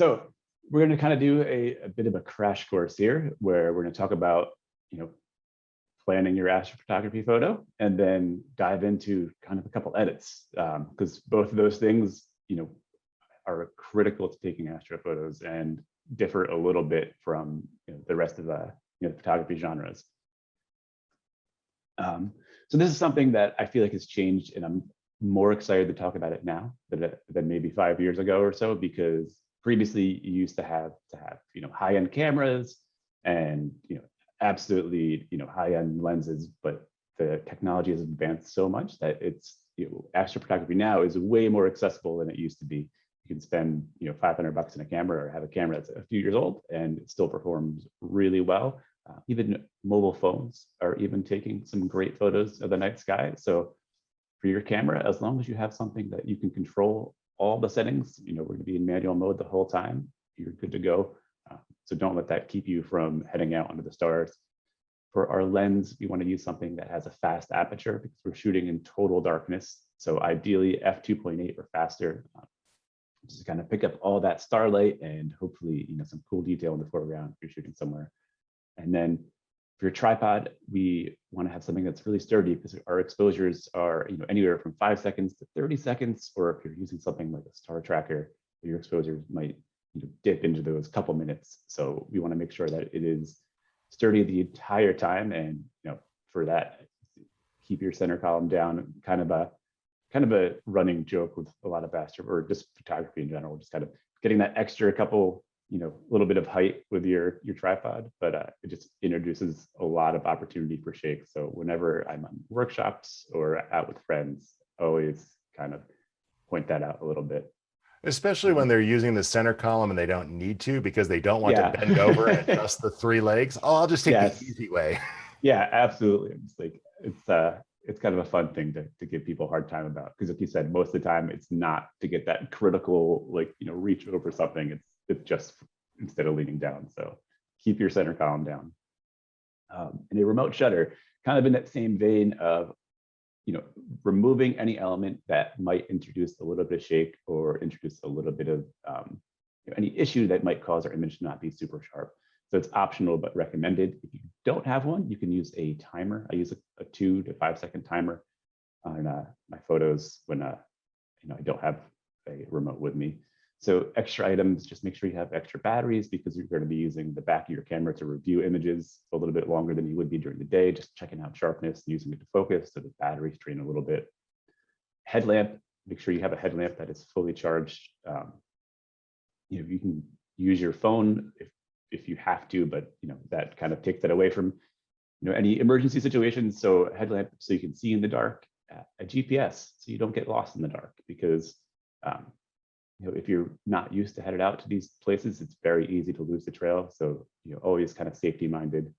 So we're going to kind of do a bit of a crash course here, where we're going to talk about, planning your astrophotography photo, and then dive into kind of a couple edits, because both of those things, are critical to taking astrophotos and differ a little bit from the rest of the photography genres. So this is something that I feel like has changed, and I'm more excited to talk about it now than maybe 5 years ago or so, because previously you used to have high-end cameras and absolutely high-end lenses, but the technology has advanced so much that it's astrophotography now is way more accessible than it used to be. You can spend $500 in a camera, or have a camera that's a few years old, and it still performs really well. Even mobile phones are even taking some great photos of the night sky. So for your camera, as long as you have something that you can control all the settings, we're going to be in manual mode the whole time, you're good to go. So don't let that keep you from heading out under the stars. For our lens, we want to use something that has a fast aperture, because we're shooting in total darkness. So ideally f2.8 or faster, just to kind of pick up all that starlight and hopefully some cool detail in the foreground if you're shooting somewhere. And then for your tripod, we want to have something that's really sturdy, because our exposures are anywhere from 5 seconds to 30 seconds, or if you're using something like a star tracker, your exposures might dip into those couple minutes. So we want to make sure that it is sturdy the entire time, and for that, keep your center column down. Kind of a running joke with a lot of astro, or just photography in general, just kind of getting that extra couple little bit of height with your tripod, but it just introduces a lot of opportunity for shake. So whenever I'm on workshops or out with friends, always kind of point that out a little bit. Especially when they're using the center column and they don't need to, because they don't want to bend over and adjust the 3 legs. Oh, I'll just take the easy way. Yeah, absolutely. It's like, it's kind of a fun thing to give people a hard time about, because like you said, most of the time it's not to get that critical, reach over something. It's just instead of leaning down. So keep your center column down. And a remote shutter, kind of in that same vein of removing any element that might introduce a little bit of shake, or introduce a little bit of any issue that might cause our image to not be super sharp. So it's optional but recommended. If you don't have one, you can use a timer. I use a 2 to 5 second timer on my photos when I don't have a remote with me. So extra items, just make sure you have extra batteries, because you're going to be using the back of your camera to review images a little bit longer than you would be during the day, just checking out sharpness, using it to focus, so the batteries drain a little bit. Headlamp, make sure you have a headlamp that is fully charged. You can use your phone if you have to, but that kind of takes that away from any emergency situations. So headlamp, so you can see in the dark. A GPS, so you don't get lost in the dark, because if you're not used to headed out to these places, it's very easy to lose the trail. So always kind of safety minded.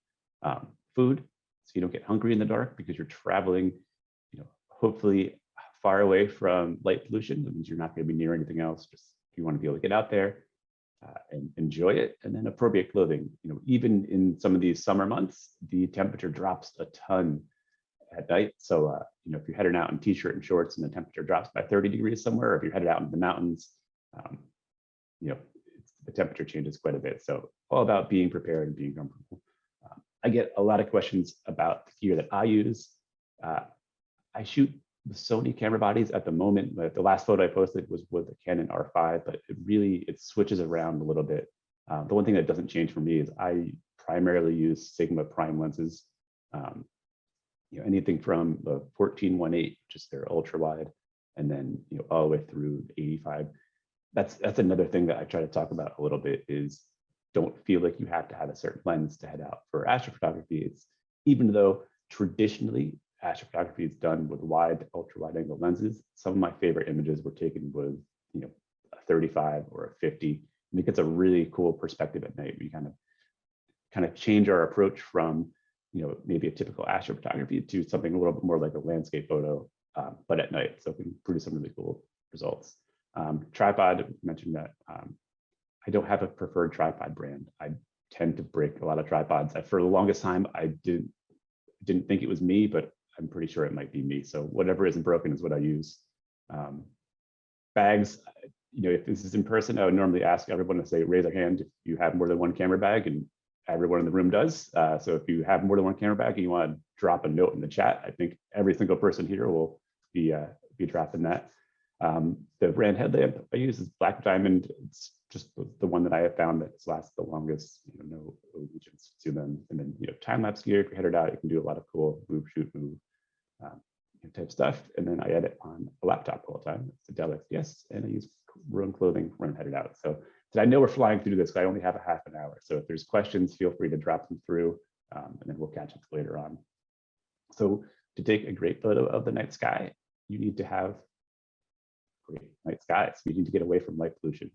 Food, so you don't get hungry in the dark, because you're traveling hopefully far away from light pollution. That means you're not going to be near anything else. Just you want to be able to get out there and enjoy it. And then appropriate clothing. Even in some of these summer months, the temperature drops a ton at night. So if you're heading out in t-shirt and shorts and the temperature drops by 30 degrees somewhere, or if you're headed out into the mountains, the temperature changes quite a bit. So all about being prepared and being comfortable. I get a lot of questions about the gear that I use. I shoot the Sony camera bodies at the moment. But the last photo I posted was with the Canon R5, but it switches around a little bit. The one thing that doesn't change for me is I primarily use Sigma prime lenses. Anything from the 14-1.8, which is their ultra wide, and then all the way through 85. That's another thing that I try to talk about a little bit, is don't feel like you have to have a certain lens to head out for astrophotography. It's, even though traditionally astrophotography is done with wide, ultra wide angle lenses, some of my favorite images were taken with a 35 or a 50, and it gets a really cool perspective at night. We kind of change our approach from maybe a typical astrophotography to something a little bit more like a landscape photo, but at night. So we can produce some really cool results. Tripod, mentioned that. I don't have a preferred tripod brand. I tend to break a lot of tripods. For the longest time, I didn't think it was me, but I'm pretty sure it might be me. So whatever isn't broken is what I use. Bags, if this is in person, I would normally ask everyone to say, raise their hand if you have more than one camera bag, and everyone in the room does. So if you have more than one camera bag and you want to drop a note in the chat, I think every single person here will be dropping that. The brand headlamp I use is Black Diamond. It's just the one that I have found that's lasted the longest. No allegiance to them. And then time lapse gear. If you're headed out, you can do a lot of cool move, shoot, move type stuff. And then I edit on a laptop all the time. It's a Dell XPS, and I use Room clothing when I'm headed out. So I know we're flying through this, but I only have a half an hour. So if there's questions, feel free to drop them through, and then we'll catch up later on. So to take a great photo of the night sky, you need to have great night skies. You need to get away from light pollution.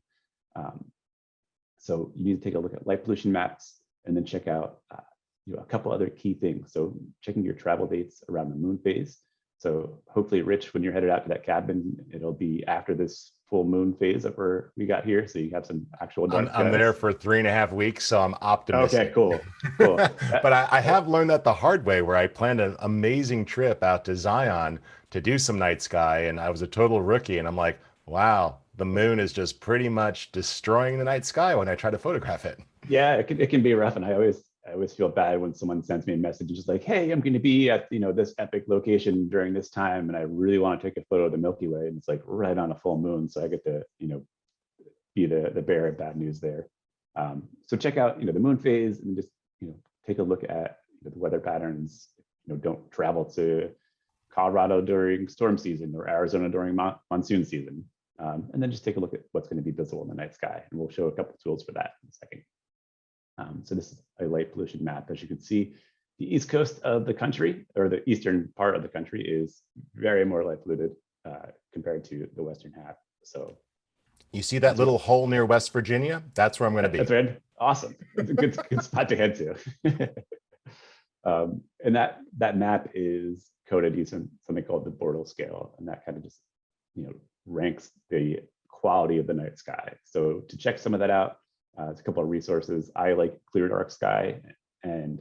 So you need to take a look at light pollution maps, and then check out a couple other key things. So checking your travel dates around the moon phase. So hopefully, Rich, when you're headed out to that cabin, it'll be after this full moon phase that we got here. So you have some actual dark skies. I'm there for 3.5 weeks, so I'm optimistic. Okay, cool. But I have learned that the hard way, where I planned an amazing trip out to Zion to do some night sky, and I was a total rookie, and I'm like, wow, the moon is just pretty much destroying the night sky when I try to photograph it. Yeah, it can be rough, and I always feel bad when someone sends me a message just like, hey, I'm going to be at this epic location during this time, and I really want to take a photo of the Milky Way, and it's like right on a full moon, so I get to be the bearer of bad news there. So check out the moon phase, and just take a look at the weather patterns. Don't travel to Colorado during storm season or Arizona during monsoon season, and then just take a look at what's going to be visible in the night sky, and we'll show a couple tools for that in a second. So this is a light pollution map. As you can see, the east coast of the country, or the eastern part of the country, is very more light polluted compared to the western half. So you see that little hole near West Virginia? That's where I'm going to be. That's right. Awesome. It's a good spot to head to. And that map is coded using something called the Bortle scale, and that kind of just ranks the quality of the night sky. So to check some of that out, it's a couple of resources. I like Clear Dark Sky, and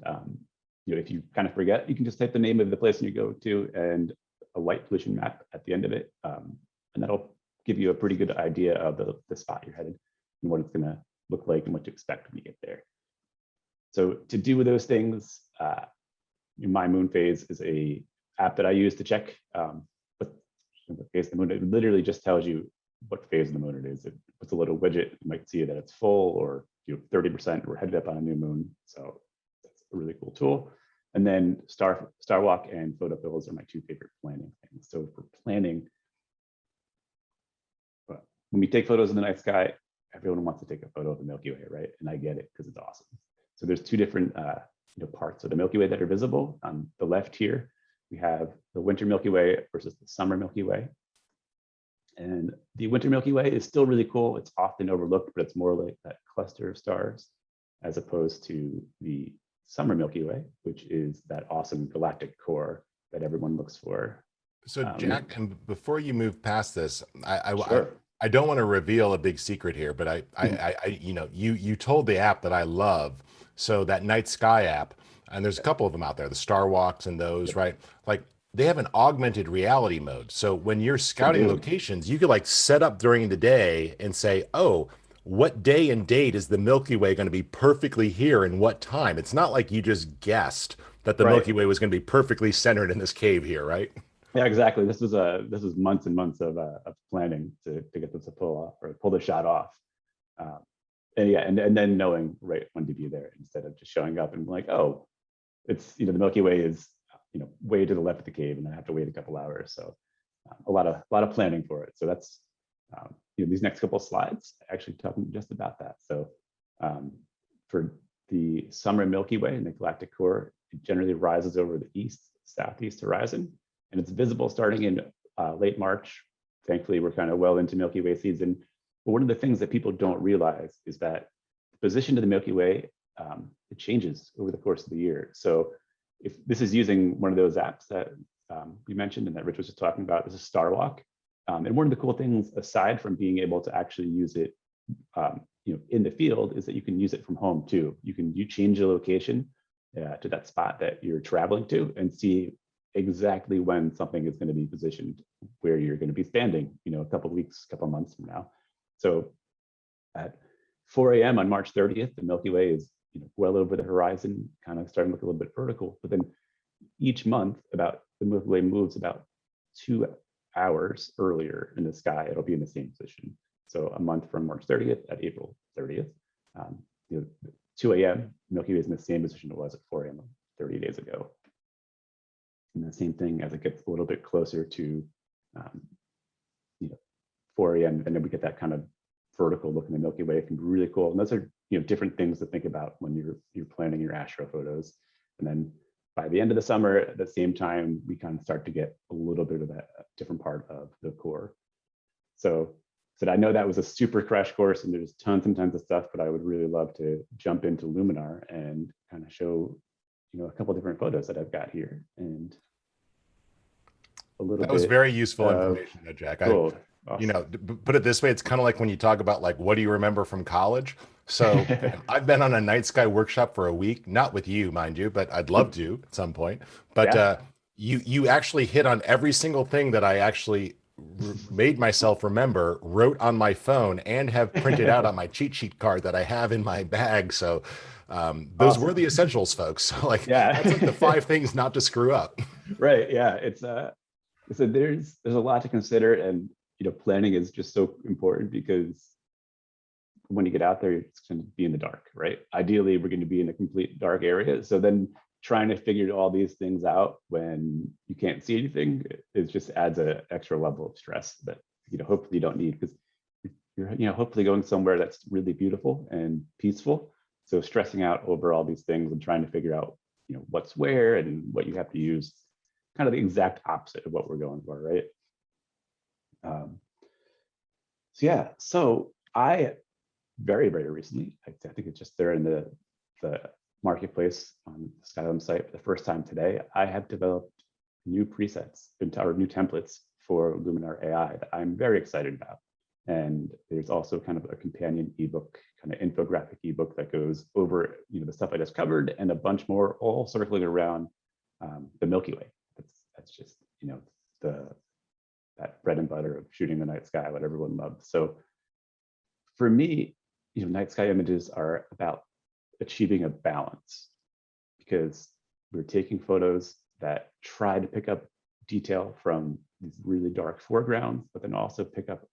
if you kind of forget, you can just type the name of the place you go to and a light pollution map at the end of it, and that'll give you a pretty good idea of the spot you're headed and what it's going to look like and what to expect when you get there. So to do those things, My Moon Phase is a app that I use to check what phase of the moon. It literally just tells you what phase of the moon it is. It puts a little widget. You might see that it's full, or 30%. We're headed up on a new moon, so that's a really cool tool. And then Star Walk and Photopills are my two favorite planning things. So for planning, when we take photos in the night sky, everyone wants to take a photo of the Milky Way, right? And I get it, because it's awesome. So there's two different parts of the Milky Way that are visible. On the left here, we have the winter Milky Way versus the summer Milky Way. And the winter Milky Way is still really cool. It's often overlooked, but it's more like that cluster of stars, as opposed to the summer Milky Way, which is that awesome galactic core that everyone looks for. So Jack, and before you move past this, Sure. I don't want to reveal a big secret here, but you told the app that I love. So that Night Sky app, and there's a couple of them out there, the Star Walks and those, right? Like, they have an augmented reality mode. So when you're scouting locations, you could like set up during the day and say, oh, what day and date is the Milky Way going to be perfectly here and what time? It's not like you just guessed that the Milky Way was going to be perfectly centered in this cave here, right? Yeah, exactly. This was months and months of planning to get this to pull the shot off. And then knowing right when to be there, instead of just showing up and like, oh, it's the Milky Way is way to the left of the cave, and I have to wait a couple hours. So a lot of planning for it. So that's these next couple of slides actually talking just about that. So for the summer Milky Way and the galactic core, it generally rises over the southeast horizon, and it's visible starting in late March. Thankfully, we're kind of well into Milky Way season. But one of the things that people don't realize is that the position of the Milky Way, it changes over the course of the year. So if this is using one of those apps that you mentioned and that Rich was just talking about, this is Star Walk. And one of the cool things, aside from being able to actually use it in the field, is that you can use it from home too. You change the location to that spot that you're traveling to and see exactly when something is going to be positioned where you're going to be standing, a couple of weeks, couple of months from now. So at 4 a.m. on March 30th, the Milky Way is well over the horizon, kind of starting to look a little bit vertical. But then each month, the Milky Way moves about 2 hours earlier in the sky. It'll be in the same position. So a month from March 30th at April 30th, 2 a.m., Milky Way is in the same position it was at 4 a.m. 30 days ago. And the same thing as it gets a little bit closer to 4 a.m. and then we get that kind of vertical look in the Milky Way. It can be really cool. And those are different things to think about when you're planning your astro photos. And then by the end of the summer, at the same time, we kind of start to get a little bit of that different part of the core. So I know that was a super crash course and there's tons and tons of stuff, but I would really love to jump into Luminar and kind of show a couple different photos that I've got here and a little bit. That was very useful information, Jack. Cool. Awesome. Put it this way, it's kind of like when you talk about like, what do you remember from college? So I've been on a night sky workshop for a week, not with you, mind you, but I'd love to at some point. But you actually hit on every single thing that I actually made myself remember, wrote on my phone, and have printed out on my cheat sheet card that I have in my bag. So those were the essentials, folks. So like, that's like the 5 things not to screw up. Right. Yeah. It's so there's a lot to consider, and planning is just so important because when you get out there, it's going to be in the dark, right? Ideally, we're going to be in a complete dark area. So then trying to figure all these things out when you can't see anything, it just adds an extra level of stress that hopefully you don't need, because you're hopefully going somewhere that's really beautiful and peaceful. So stressing out over all these things and trying to figure out what's where and what you have to use, kind of the exact opposite of what we're going for, right? So I very, very recently, I think it's just there in the marketplace on the Skylum site for the first time today, I have developed new presets or new templates for Luminar AI that I'm very excited about. And there's also kind of a companion ebook, kind of infographic ebook that goes over the stuff I just covered, and a bunch more, all circling around the Milky Way. That's just that bread and butter of shooting the night sky, what everyone loves. So for me, night sky images are about achieving a balance, because we're taking photos that try to pick up detail from these really dark foregrounds, but then also pick up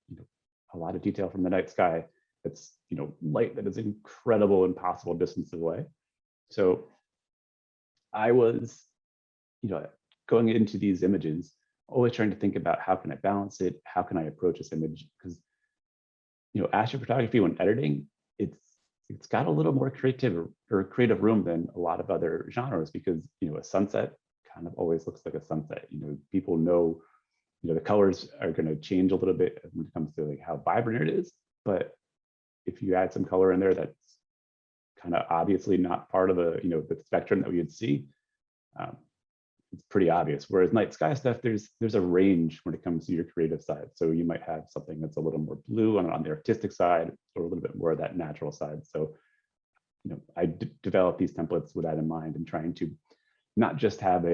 a lot of detail from the night sky that's light that is incredible, impossible distance away. So I was going into these images always trying to think about, how can I balance it, how can I approach this image? Because astrophotography, when editing, it's got a little more creative room than a lot of other genres, because a sunset kind of always looks like a sunset. People know the colors are going to change a little bit when it comes to like how vibrant it is, but if you add some color in there that's kind of obviously not part of the spectrum that we would see, it's pretty obvious. Whereas night sky stuff, there's a range when it comes to your creative side. So you might have something that's a little more blue on the artistic side, or a little bit more of that natural side. So I developed these templates with that in mind, and trying to not just have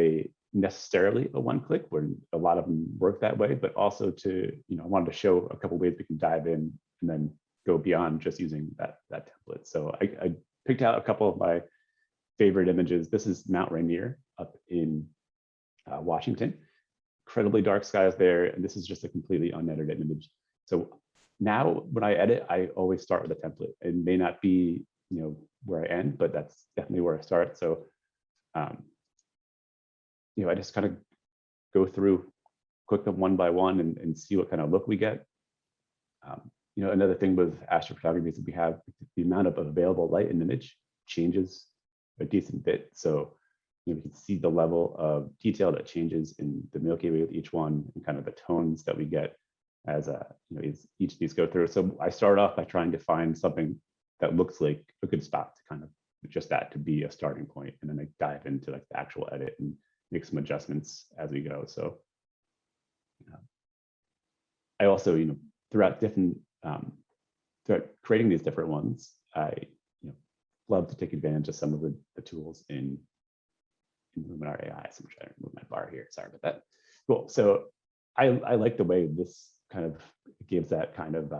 necessarily a one-click, where a lot of them work that way, but also to I wanted to show a couple ways we can dive in and then go beyond just using that template. So I picked out a couple of my favorite images. This is Mount Rainier up in Washington. Incredibly dark skies there, and this is just a completely unedited image. So now when I edit, I always start with a template. It may not be where I end, but that's definitely where I start. So I just kind of go through, click them one by one, and see what kind of look we get. Another thing with astrophotography is that we have the amount of available light in the image changes a decent bit. So we can see the level of detail that changes in the Milky Way with each one, and kind of the tones that we get as each of these go through. So I start off by trying to find something that looks like a good spot to kind of just that to be a starting point, and then I dive into like the actual edit and make some adjustments as we go. So I also throughout creating these different ones, I love to take advantage of some of the tools in Luminar AI. So I'm trying to move my bar here. Sorry about that. Cool. So I like the way this kind of gives that kind of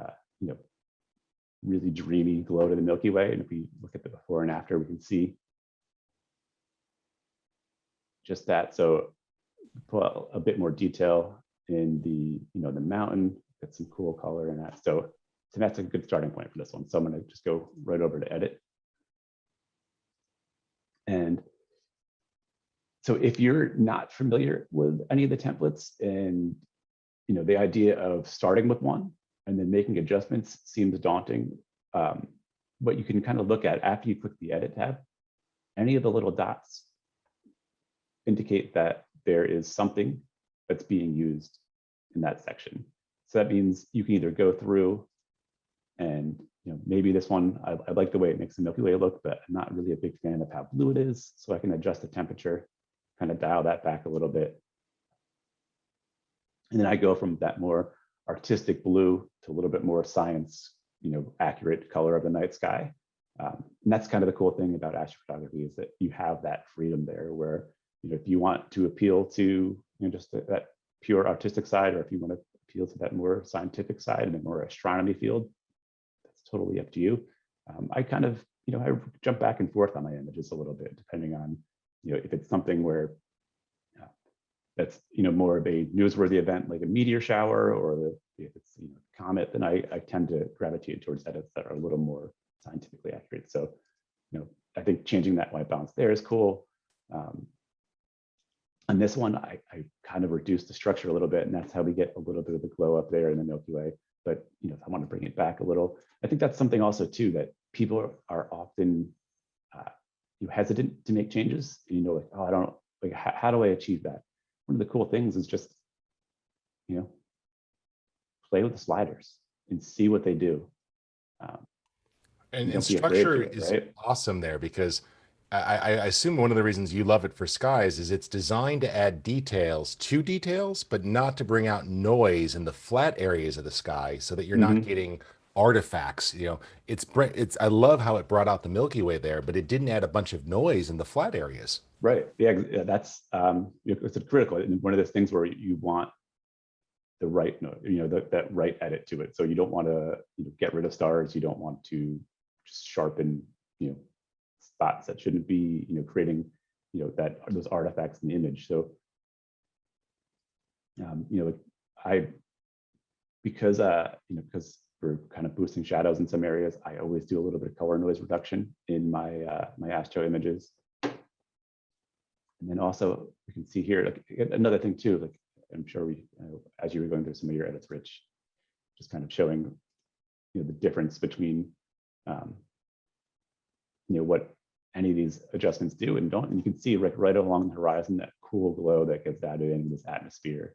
really dreamy glow to the Milky Way. And if we look at the before and after, we can see just that. So put a bit more detail in the, the mountain, get some cool color in that. So that's a good starting point for this one. So I'm going to just go right over to edit. And so if you're not familiar with any of the templates, and the idea of starting with one and then making adjustments seems daunting, but you can kind of look at after you click the edit tab, any of the little dots indicate that there is something that's being used in that section. So that means you can either go through and maybe this one, I like the way it makes the Milky Way look, but I'm not really a big fan of how blue it is. So I can adjust the temperature, kind of dial that back a little bit. And then I go from that more artistic blue to a little bit more science, accurate color of the night sky. And that's kind of the cool thing about astrophotography, is that you have that freedom there where, if you want to appeal to just that pure artistic side, or if you want to appeal to that more scientific side and the more astronomy field, that's totally up to you. I kind of, I jump back and forth on my images a little bit, depending on, if it's something where that's, more of a newsworthy event, like a meteor shower, or if it's, comet, then I tend to gravitate towards edits that are a little more scientifically accurate. So, I think changing that white balance there is cool. On this one, I kind of reduced the structure a little bit, and that's how we get a little bit of the glow up there in the Milky Way. But if I want to bring it back a little, I think that's something also too that people are often hesitant to make changes. Like, oh, I don't like, how do I achieve that? One of the cool things is just play with the sliders and see what they do. And structure is awesome there, because I assume one of the reasons you love it for skies is it's designed to add details to details, but not to bring out noise in the flat areas of the sky, so that you're not getting artifacts. I love how it brought out the Milky Way there, but it didn't add a bunch of noise in the flat areas. Right. Yeah, that's it's critical. And one of those things where you want the right note, that right edit to it. So you don't want to get rid of stars. You don't want to just sharpen, spots that shouldn't be, creating, those artifacts in the image. So, because we're kind of boosting shadows in some areas, I always do a little bit of color noise reduction in my my astro images. And then also we can see here, like another thing too, like I'm sure as you were going through some of your edits, Rich, just kind of showing, the difference between, what any of these adjustments do and don't. And you can see right along the horizon, that cool glow that gets added in this atmosphere.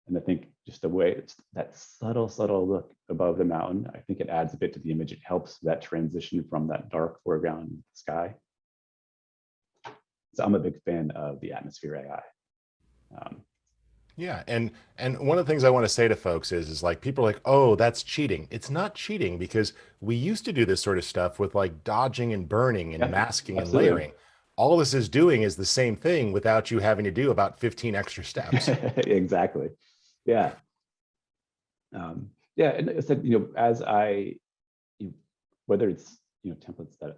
And I think just the way it's that subtle look above the mountain, I think it adds a bit to the image. It helps that transition from that dark foreground sky. So I'm a big fan of the Atmosphere AI. Yeah, and one of the things I want to say to folks is like, people are like, oh, that's cheating. It's not cheating, because we used to do this sort of stuff with like dodging and burning and masking and layering. All this is doing is the same thing without you having to do about 15 extra steps. Exactly. Yeah. Yeah, and I said, as whether it's templates that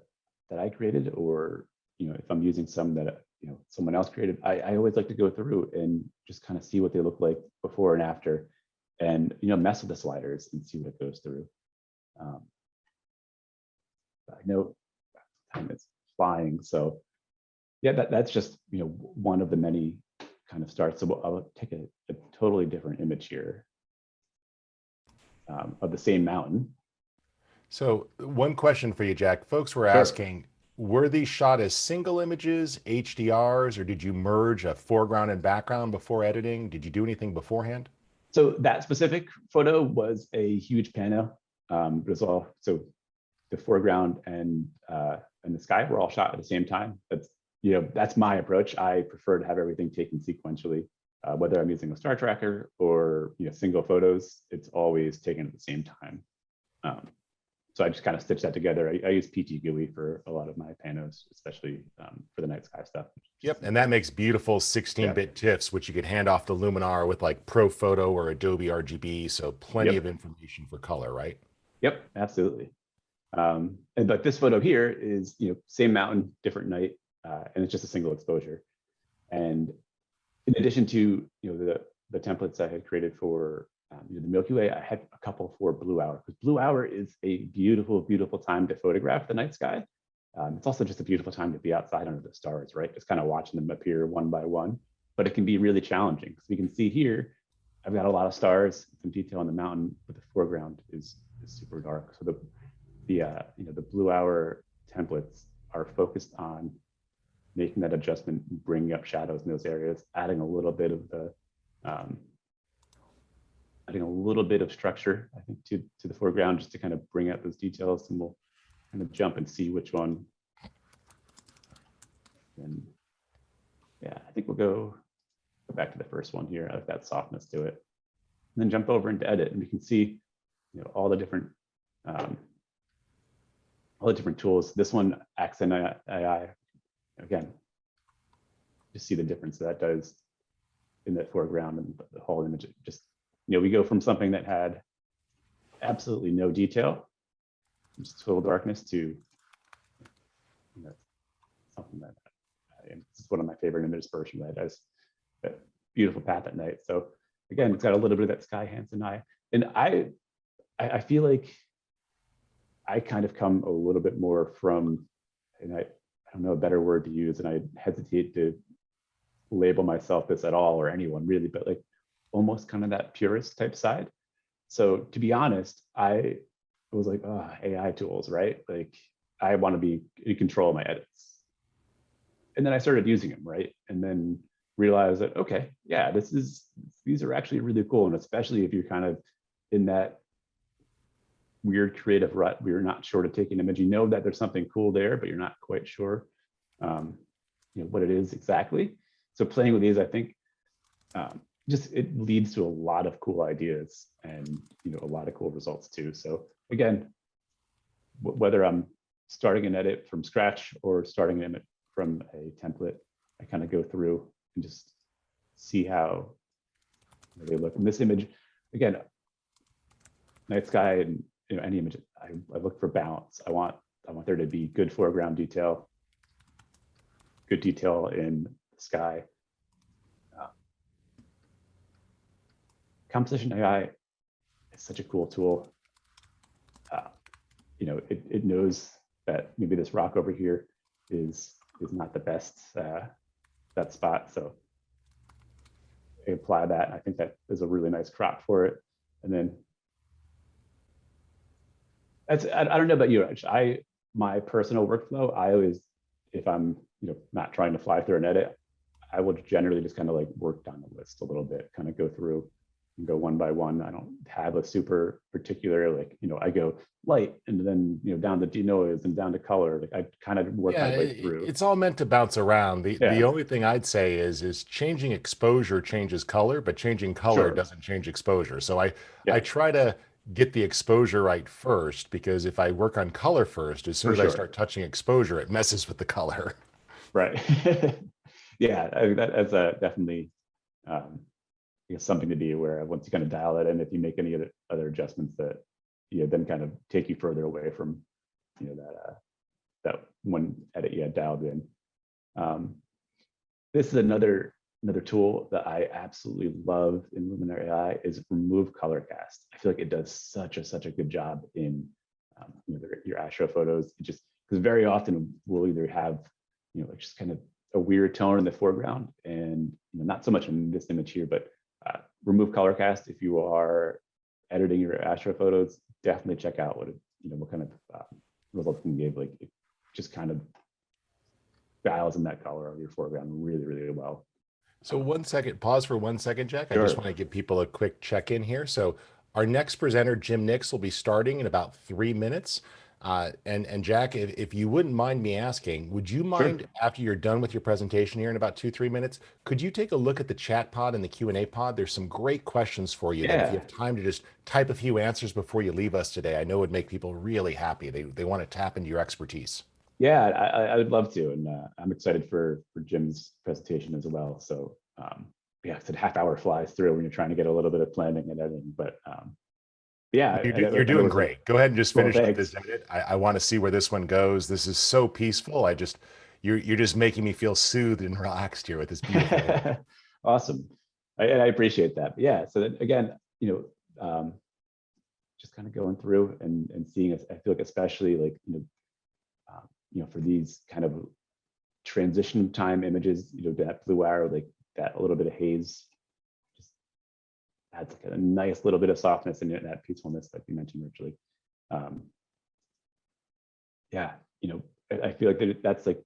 I created, or if I'm using some that someone else created, I always like to go through and just kind of see what they look like before and after, and mess with the sliders and see what it goes through. I know time is flying, so yeah, that's just one of the many kind of starts. So I'll take a totally different image here of the same mountain. So one question for you, Jack. Folks were asking, were these shot as single images, HDRs, or did you merge a foreground and background before editing? Did you do anything beforehand? So that specific photo was a huge pano. It was all, so the foreground and the sky were all shot at the same time. That's my approach. I prefer to have everything taken sequentially. Whether I'm using a star tracker or single photos, it's always taken at the same time. So I just kind of stitch that together. I use PT GUI for a lot of my panos, especially for the night sky stuff. Yep, and that makes beautiful 16-bit TIFFs, which you could hand off to Luminar with like Pro Photo or Adobe RGB. So plenty of information for color, right? Yep, absolutely. And but this photo here is, same mountain, different night, and it's just a single exposure. And in addition to, the templates I had created for the Milky Way, I had a couple for blue hour, because blue hour is a beautiful, beautiful time to photograph the night sky. It's also just a beautiful time to be outside under the stars, right? Just kind of watching them appear one by one. But it can be really challenging, because we can see here, I've got a lot of stars, some detail on the mountain, but the foreground is super dark. So the blue hour templates are focused on making that adjustment, bringing up shadows in those areas, adding a little bit of structure, I think, to the foreground, just to kind of bring out those details. And we'll kind of jump and see which one. And yeah, I think we'll go back to the first one here. I like that softness to it. And then jump over into edit, and we can see, all the different tools. This one, Accent AI, again, just see the difference that does in that foreground and the whole image. Just, we go from something that had absolutely no detail, just total darkness, to something that this is one of my favorite image dispersion that has that beautiful path at night. So again, it's got a little bit of that Sky Hansen eye. And I feel like I kind of come a little bit more from, and I don't know a better word to use, and I hesitate to label myself this at all, or anyone really, but like almost kind of that purist type side. So to be honest, I was like, oh, AI tools, right? Like, I want to be in control of my edits. And then I started using them, right? And then realized that, okay, yeah, these are actually really cool. And especially if you're kind of in that weird creative rut where you're not sure to take an image, that there's something cool there, but you're not quite sure what it is exactly. So playing with these, I think, just it leads to a lot of cool ideas and a lot of cool results too. So again, whether I'm starting an edit from scratch or starting an edit from a template, I kind of go through and just see how they look. In this image, again, night sky and any image, I look for balance. I want there to be good foreground detail, good detail in the sky. Composition AI is such a cool tool. It knows that maybe this rock over here is not the best that spot. So I apply that. And I think that is a really nice crop for it. And then I don't know about you, Raj. My personal workflow, I always, if I'm not trying to fly through an edit, I will generally just kind of like work down the list a little bit, kind of go through and go one by one. I don't have a super particular, like, I go light and then, down to denoise and down to color. Like, I kind of work my way through. It's all meant to bounce around. The only thing I'd say is changing exposure changes color, but changing color doesn't change exposure. So I try to get the exposure right first, because if I work on color first, as soon as I start touching exposure, it messes with the color. Right. Yeah, that's definitely something to be aware of once you kind of dial it in. If you make any other adjustments that then kind of take you further away from that one edit you had dialed in. This is another tool that I absolutely love in Luminar AI is remove color cast. I feel like it does such a good job in your astro photos. It just, because very often we'll either have just kind of a weird tone in the foreground, and not so much in this image here, but remove color cast. If you are editing your astro photos, definitely check out what kind of results you can give. Like, it just kind of dials in that color of your foreground really well. So pause for 1 second, Jack. I just want to give people a quick check-in here. So our next presenter, Jim Nix, will be starting in about 3 minutes. And Jack, if you wouldn't mind me asking, would you mind, after you're done with your presentation here in about 2-3 minutes, could you take a look at the chat pod and the Q&A pod? There's some great questions for you that if you have time to just type a few answers before you leave us today, I know it would make people really happy. They want to tap into your expertise. Yeah, I would love to. And I'm excited for Jim's presentation as well. So yeah, it's a half hour flies through when you're trying to get a little bit of planning and editing, but Yeah, You're and it doing was great. Go ahead and just well, finish up thanks. this edit. I want to see where this one goes. This is so peaceful. You're just making me feel soothed and relaxed here with this beautiful image. Awesome. And I appreciate that. But yeah. So then again, just kind of going through and seeing, I feel like especially like, for these kind of transition time images, that blue arrow, like that a little bit of haze just adds like a nice little bit of softness and that peacefulness like you mentioned, Richard. Um, yeah, I feel like that's like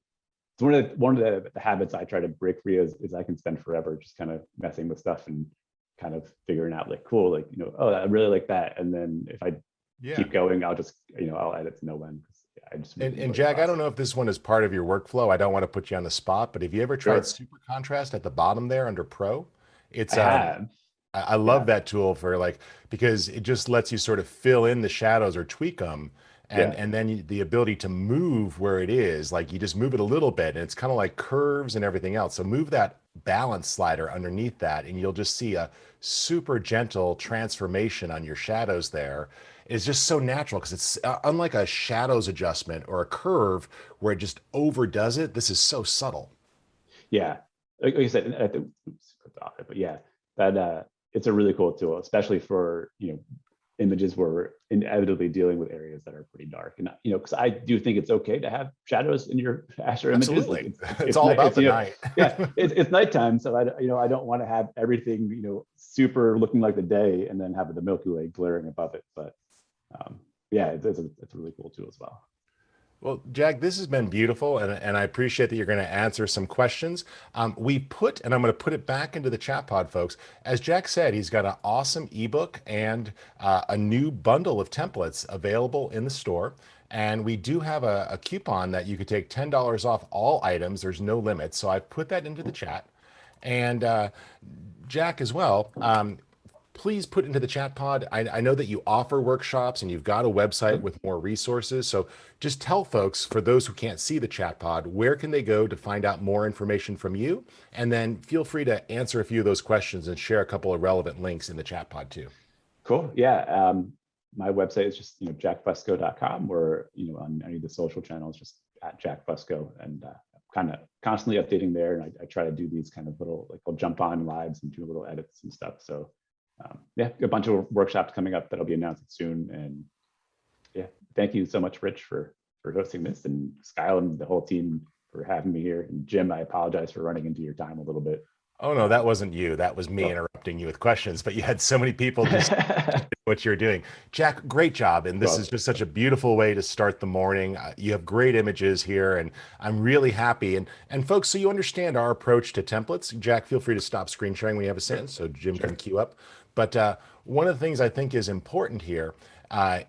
it's one of the habits I try to break free is I can spend forever just kind of messing with stuff and kind of figuring out like cool, like oh, I really like that, and then if I Yeah. keep going, I'll just I'll edit to no end because I just really And enjoy the Jack, I don't process. know if this one is part of your workflow. I don't want to put you on the spot, but have you ever tried Sure, super contrast at the bottom there under Pro? I It's have. I love Yeah, that tool for like because it just lets you sort of fill in the shadows or tweak them, yeah, and then the ability to move where it is, like you just move it a little bit, and it's kind of like curves and everything else. So move that balance slider underneath that, and you'll just see a super gentle transformation on your shadows there. It's just so natural because it's unlike a shadows adjustment or a curve where it just overdoes it. This is so subtle. yeah. Like I said, I think, oops, clicked off it, but yeah, that it's a really cool tool, especially for images where we're inevitably dealing with areas that are pretty dark. And because I do think it's okay to have shadows in your Astro images. Like Absolutely, it's it's it's it's all night. about It's the night. yeah, it's nighttime, so I don't want to have everything super looking like the day and then have the Milky Way glaring above it. But yeah, it's a really cool tool as well. Well, Jack, this has been beautiful, and I appreciate that you're going to answer some questions. And I'm going to put it back into the chat pod, folks. As Jack said, he's got an awesome ebook and a new bundle of templates available in the store. And we do have a coupon that you could take $10 off all items. There's no limit. So I put that into the chat. And Jack, as well, please put into the chat pod. I know that you offer workshops and you've got a website Sure. with more resources. So just tell folks, for those who can't see the chat pod, where can they go to find out more information from you? And then feel free to answer a few of those questions and share a couple of relevant links in the chat pod too. Cool. Yeah. My website is just jackfusco.com, or on any of the social channels, just at Jack Fusco, and kind of constantly updating there. And I try to do these kind of little, like I'll jump on lives and do little edits and stuff. So yeah, a bunch of workshops coming up that'll be announced soon. And yeah, thank you so much, Rich, for hosting this, and Skyle and the whole team for having me here. And Jim, I apologize for running into your time a little bit. Oh no, that wasn't you. That was me Oh. interrupting you with questions, but you had so many people just what you're doing. Jack, great job. And this is Well, just such a beautiful way to start the morning. You have great images here, and I'm really happy. And folks, so you understand our approach to templates. Jack, feel free to stop screen sharing when you have a sure, sentence so Jim can sure. queue up. But one of the things I think is important here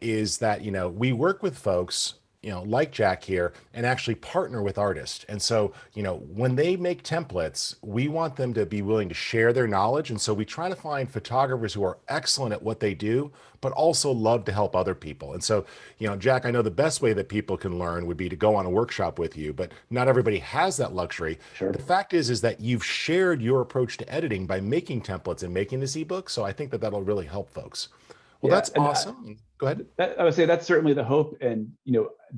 is that, we work with folks like Jack here, and actually partner with artists. And so, when they make templates, we want them to be willing to share their knowledge. And so we try to find photographers who are excellent at what they do, but also love to help other people. And so, Jack, I know the best way that people can learn would be to go on a workshop with you, but not everybody has that luxury. The Sure. fact is that you've shared your approach to editing by making templates and making this ebook. So I think that that'll really help folks. Well, Yeah, that's and awesome. Go ahead. I would say that's certainly the hope. And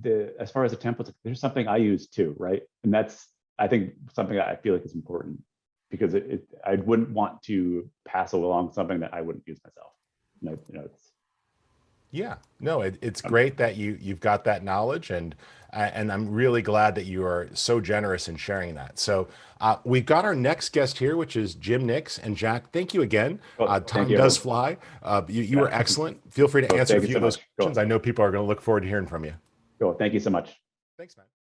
the as far as the templates, there's something I use too, right? And that's I think something that I feel like is important, because I wouldn't want to pass along something that I wouldn't use myself. It's Yeah, no, it's um, great that you've got that knowledge, and I'm really glad that you are so generous in sharing that. So we've got our next guest here, which is Jim Nix. And Jack, thank you again. well, thank Time you, does everyone. fly. You were Yeah. excellent. Feel free to Well, answer a thank you few so of those much. questions. I know people are going to look forward to hearing from you. Cool. Thank you so much. Thanks, man.